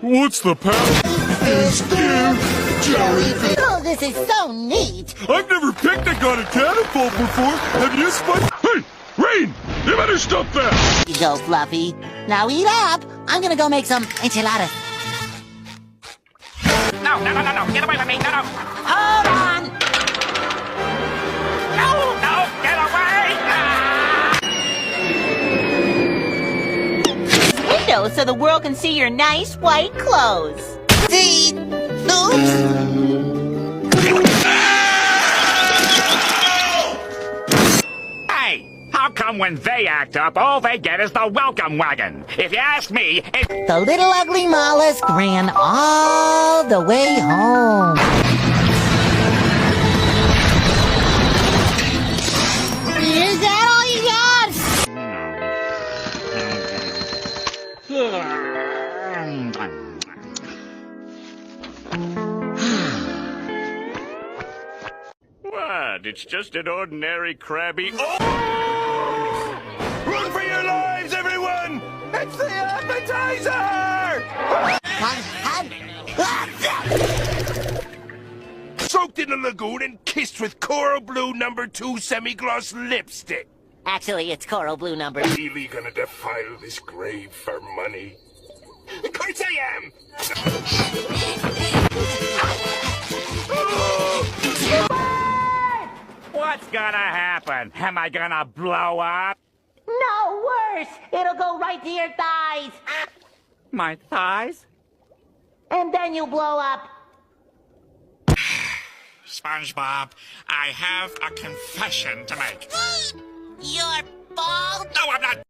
What's the path? Oh, this is so neat. I've never picnicked on a catapult before. Have you, Sponge? Hey, Rain! You better stop that! You go, Fluffy. Now eat up. I'm gonna go make some enchiladas. No, get away from me, no. Hold on. No, get away! Window so the world can see your nice white clothes. See? Oops. Hey, how come when they act up, all they get is the welcome wagon? If you ask me, it's... The little ugly mollusk ran all the way home. Is that all you What? It's just an ordinary crabby... Oh! Run for your lives, everyone! It's the appetizer! Soaked in the lagoon and kissed with coral blue #2 semi-gloss lipstick. Actually, it's coral blue number. Really gonna defile this grave for money? Of course I am! What's gonna happen? Am I gonna blow up? No, worse. It'll go right to your thighs. My thighs? And then you blow up. SpongeBob, I have a confession to make. You're bald? No, I'm not